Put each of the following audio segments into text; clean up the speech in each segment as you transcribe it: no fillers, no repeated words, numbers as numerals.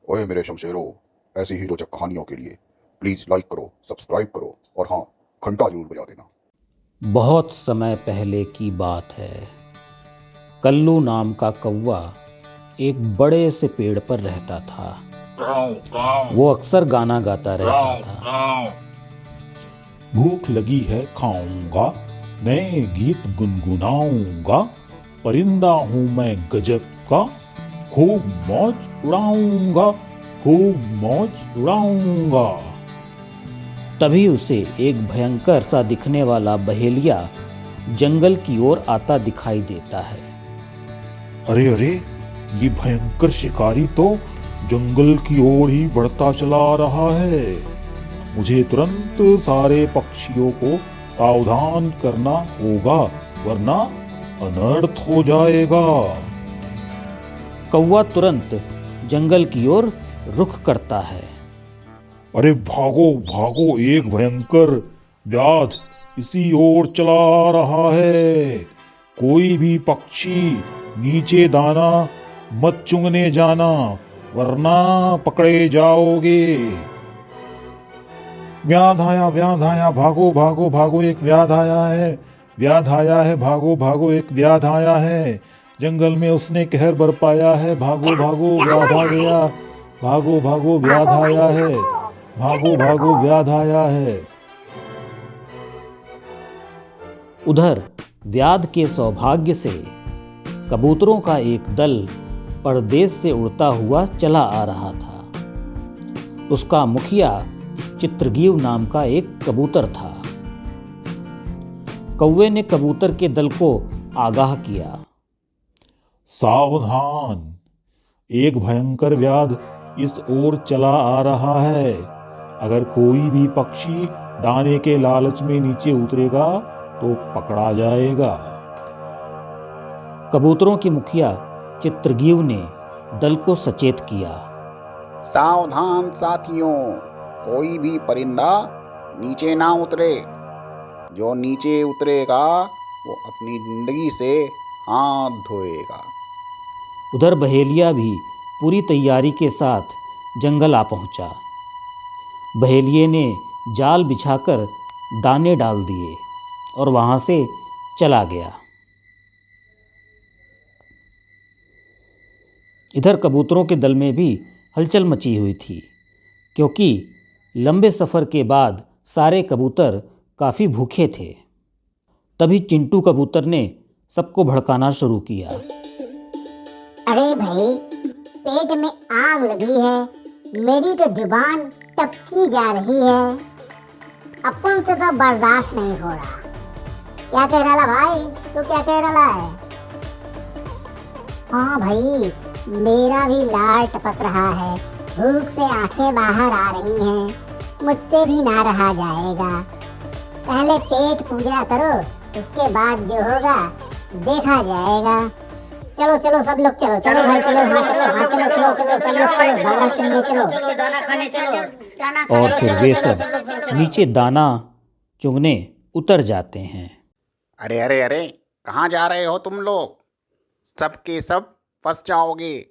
ओए मेरे शमशेरों, ऐसी ही रोचक कहानियों के लिए प्लीज़ लाइक करो, सब्सक्राइब करो और हाँ, घंटा जरूर बजा देना। बहुत समय पहले की बात है। कल्लू नाम का कौवा एक बड़े से पेड़ पर रहता था। वो अक्सर गाना गाता रहता था। भूख लगी है खाऊंगा, मैं गीत गुनगुनाऊंगा, परिंदा हूँ मैं गजब का, खूब मौज उड़ाऊंगा, खूब मौज उड़ाऊंगा। तभी उसे एक भयंकर सा दिखने वाला बहेलिया जंगल की ओर आता दिखाई देता है। अरे अरे, ये भयंकर शिकारी तो जंगल की ओर ही बढ़ता चला आ रहा है। मुझे तुरंत सारे पक्षियों को सावधान करना होगा, वरना अनर्थ हो जाएगा। कौवा तुरंत जंगल की ओर रुख करता है। अरे भागो भागो, एक भयंकर व्याध इसी ओर चला आ रहा है। कोई भी पक्षी नीचे दाना मत चुगने जाना, वरना पकड़े जाओगे। व्याध आया, भागो भागो भागो, एक व्याध आया है, व्याध आया है, भागो भागो, एक व्याध आया है। जंगल में उसने कहर बरपाया है, भागो भागो, व्याध आ गया, भागो भागो, व्याध आया है, भागो भागो, व्याध आया है। उधर व्याध के सौभाग्य से कबूतरों का एक दल परदेश से उड़ता हुआ चला आ रहा था। उसका मुखिया चित्रगीव नाम का एक कबूतर था। कौवे ने कबूतर के दल को आगाह किया। सावधान, एक भयंकर व्याध इस ओर चला आ रहा है। अगर कोई भी पक्षी दाने के लालच में नीचे उतरेगा तो पकड़ा जाएगा। कबूतरों के मुखिया चित्रगीव ने दल को सचेत किया। सावधान साथियों, कोई भी परिंदा नीचे ना उतरे। जो नीचे उतरेगा वो अपनी जिंदगी से हाथ धोएगा। उधर बहेलिया भी पूरी तैयारी के साथ जंगल आ पहुंचा। बहेलिये ने जाल बिछाकर दाने डाल दिए और वहां से चला गया। इधर कबूतरों के दल में भी हलचल मची हुई थी, क्योंकि लंबे सफ़र के बाद सारे कबूतर काफ़ी भूखे थे। तभी चिंटू कबूतर ने सबको भड़काना शुरू किया। अरे भाई, पेट में आग लगी है, मेरी तो जुबान टपकी जा रही है, अपन से तो बर्दाश्त नहीं हो रहा। क्या कह रहा भाई, तू क्या कह रहा है? हाँ भाई, मेरा भी लार टपक रहा है, भूख से आंखें बाहर आ रही हैं, मुझसे भी ना रहा जाएगा। पहले पेट पूजा करो, उसके बाद जो होगा देखा जाएगा। चलो चलो सब लोग, चलो चलो भाई, चलो हाँ चलो, हाँ चलो चलो चलो सब लोग, चलो बाबा चलो, चलो दाना खाने चलो। और फिर वे सब नीचे दाना चुगने उतर जाते हैं। अरे अरे अरे, कहाँ जा रहे हो तुम लोग? सब के सब फंस जाओगे।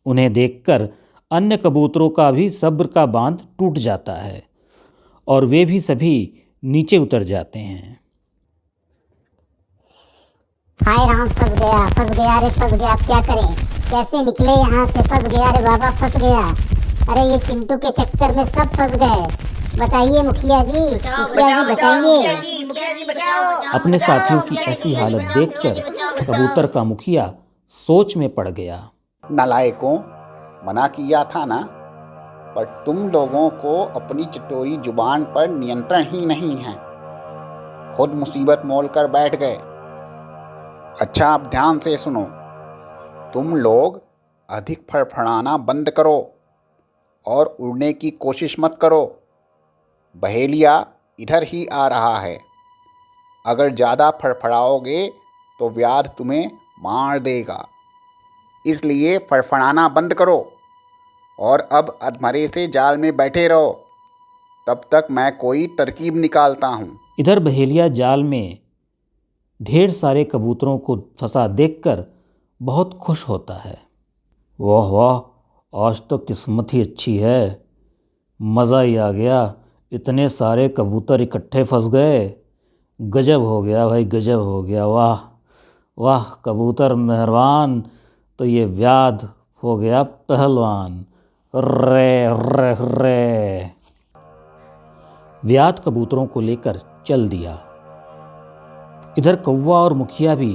उन्हें देखकर अन्य कबूतरों का भी सब्र का बांध टूट जाता है और वे भी सभी नीचे उतर जाते हैं। हाय राम, फंस गया रे, फंस गया। अब क्या करें, कैसे निकले यहाँ से? फंस गया रे बाबा, फंस गया। अरे ये चिंटू के चक्कर में सब फंस गए। बचाइए मुखिया जी, मुखिया जी बचाइए। अपने साथियों की ऐसी हालत देखकर कबूतर का मुखिया सोच में पड़ गया। नालायकों, मना किया था ना, पर तुम लोगों को अपनी चटोरी जुबान पर नियंत्रण ही नहीं है। खुद मुसीबत मोल कर बैठ गए। अच्छा, अब ध्यान से सुनो। तुम लोग अधिक फड़फड़ाना बंद करो और उड़ने की कोशिश मत करो। बहेलिया इधर ही आ रहा है। अगर ज़्यादा फड़फड़ाओगे तो व्याध तुम्हें मार देगा। इसलिए फड़फड़ाना बंद करो और अब अधमरे से जाल में बैठे रहो, तब तक मैं कोई तरकीब निकालता हूँ। इधर बहेलिया जाल में ढेर सारे कबूतरों को फंसा देखकर बहुत खुश होता है। वाह वाह, आज तो किस्मत ही अच्छी है। मज़ा ही आ गया, इतने सारे कबूतर इकट्ठे फंस गए। गजब हो गया भाई, गजब हो गया। वाह वाह कबूतर मेहरबान, तो ये व्याध हो गया पहलवान। रे रे रे। व्याध कबूतरों को लेकर चल दिया। इधर कौवा और मुखिया भी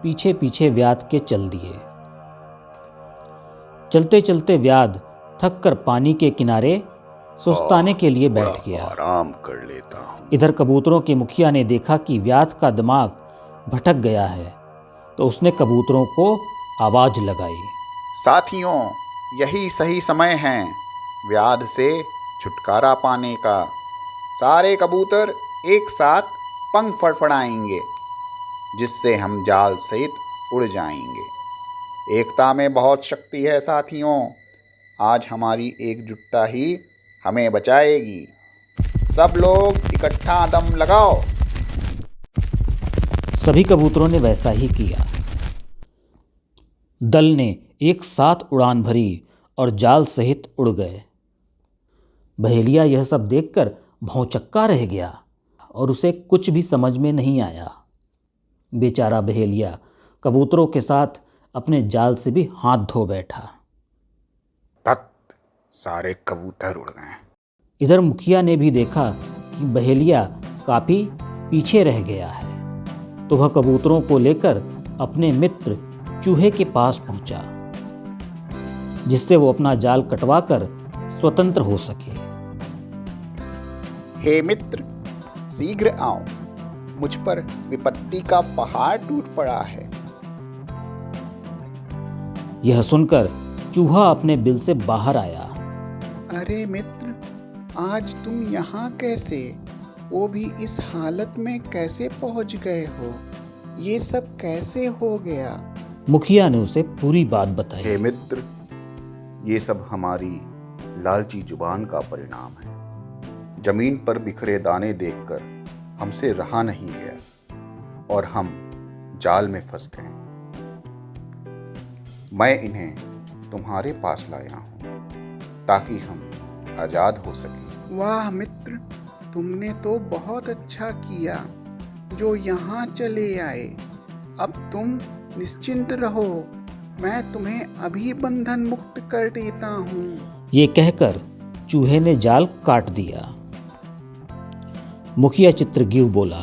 पीछे पीछे व्याध के चल दिए। चलते चलते व्याध थक कर पानी के किनारे सुस्ताने के लिए बैठ गया। आराम कर लेता हूँ। इधर कबूतरों के मुखिया ने देखा कि व्याध का दिमाग भटक गया है, तो उसने कबूतरों को आवाज लगाई। साथियों, यही सही समय है व्याध से छुटकारा पाने का। सारे कबूतर एक साथ पंख फड़फड़ाएंगे, जिससे हम जाल सहित उड़ जाएंगे। एकता में बहुत शक्ति है साथियों। आज हमारी एकजुटता ही हमें बचाएगी। सब लोग इकट्ठा दम लगाओ। सभी कबूतरों ने वैसा ही किया। दल ने एक साथ उड़ान भरी और जाल सहित उड़ गए। बहेलिया यह सब देखकर भौंचक्का रह गया और उसे कुछ भी समझ में नहीं आया। बेचारा बहेलिया कबूतरों के साथ अपने जाल से भी हाथ धो बैठा। तत् सारे कबूतर उड़ गए। इधर मुखिया ने भी देखा कि बहेलिया काफी पीछे रह गया है, तो वह कबूतरों को लेकर अपने मित्र चूहे के पास पहुंचा, जिससे वो अपना जाल कटवाकर स्वतंत्र हो सके। हे मित्र, शीघ्र आओ, मुझ पर विपत्ति का पहाड़ टूट पड़ा है। यह सुनकर चूहा अपने बिल से बाहर आया। अरे मित्र, आज तुम यहाँ कैसे, वो भी इस हालत में कैसे पहुँच गए हो? ये सब कैसे हो गया? मुखिया ने उसे पूरी बात बताई। हे मित्र, ये सब हमारी लालची जुबान का परिणाम है। जमीन पर बिखरे दाने देखकर हमसे रहा नहीं गया और हम जाल में फंस गए। मैं इन्हें तुम्हारे पास लाया हूं ताकि हम आजाद हो सकें। वाह मित्र, तुमने तो बहुत अच्छा किया जो यहाँ चले आए। अब तुम निश्चिंत रहो, मैं तुम्हें अभी बंधन मुक्त कर देता हूँ। ये कहकर चूहे ने जाल काट दिया। मुखिया चित्रगीव बोला,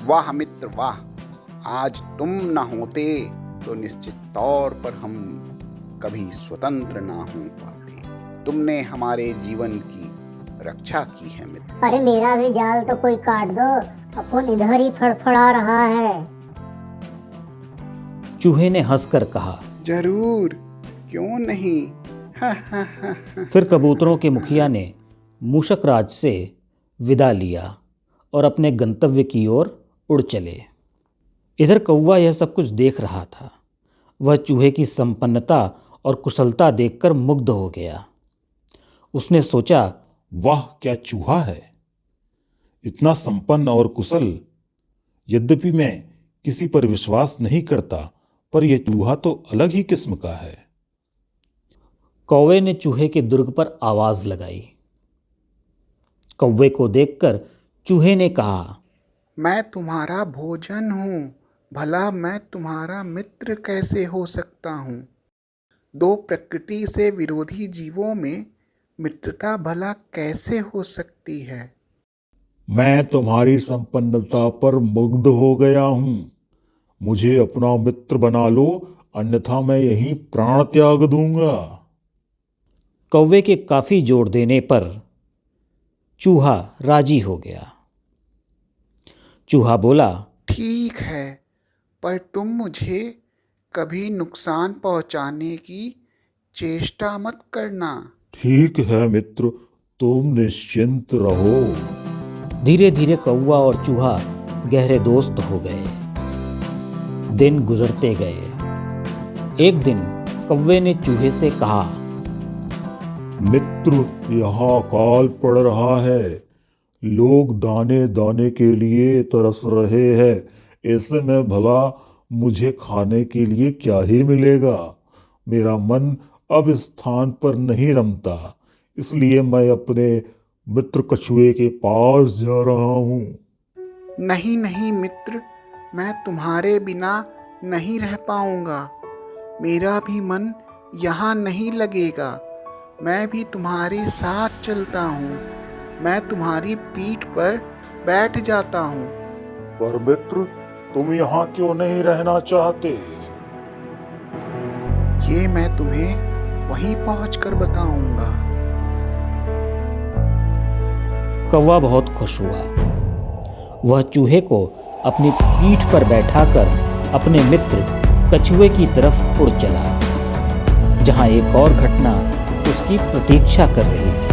वाह मित्र वाह, आज तुम न होते तो निश्चित तौर पर हम कभी स्वतंत्र ना हो पाते। तुमने हमारे जीवन की रक्षा की है मित्र। अरे मेरा भी जाल तो कोई काट दो, अपन इधर ही फड़फड़ा रहा है। चूहे ने हंसकर कहा, जरूर, क्यों नहीं। फिर कबूतरों के मुखिया ने मूषक राज से विदा लिया और अपने गंतव्य की ओर उड़ चले। इधर कौवा यह सब कुछ देख रहा था। वह चूहे की संपन्नता और कुशलता देखकर मुग्ध हो गया। उसने सोचा, वाह क्या चूहा है, इतना संपन्न और कुशल। यद्यपि मैं किसी पर विश्वास नहीं करता, पर यह चूहा तो अलग ही किस्म का है। कौवे ने चूहे के दुर्ग पर आवाज लगाई। कौवे को देखकर चूहे ने कहा, मैं तुम्हारा भोजन हूँ, भला मैं तुम्हारा मित्र कैसे हो सकता हूँ? दो प्रकृति से विरोधी जीवों में मित्रता भला कैसे हो सकती है? मैं तुम्हारी संपन्नता पर मुग्ध हो गया हूँ। मुझे अपना मित्र बना लो, अन्यथा मैं यहीं प्राण त्याग दूंगा। कौवे के काफी जोर देने पर चूहा राजी हो गया। चूहा बोला, ठीक है, पर तुम मुझे कभी नुकसान पहुंचाने की चेष्टा मत करना। ठीक है मित्र, तुम निश्चिंत रहो। धीरे धीरे कौवा और चूहा गहरे दोस्त हो गए। दिन गुजरते गए। एक दिन कौवे ने चूहे से कहा, मित्र, यहाँ अकाल पड़ रहा है। लोग दाने दाने के लिए तरस रहे हैं। ऐसे में भला मुझे खाने के लिए क्या ही मिलेगा? मेरा मन अब इस स्थान पर नहीं रमता, इसलिए मैं अपने मित्र कछुए के पास जा रहा हूँ। नहीं नहीं मित्र, मैं तुम्हारे बिना नहीं रह पाऊंगा। मेरा भी मन यहाँ नहीं लगेगा। मैं भी तुम्हारे साथ चलता हूँ। मैं तुम्हारी पीठ पर बैठ जाता हूँ। पर मित्र, तुम यहाँ क्यों नहीं रहना चाहते? ये मैं तुम्हें वहीं पहुंचकर बताऊंगा। कौवा बहुत खुश हुआ। वह चूहे को अपनी पीठ पर बैठाकर अपने मित्र कछुए की तरफ उड़ चला, जहां एक और घटना उसकी प्रतीक्षा कर रही थी।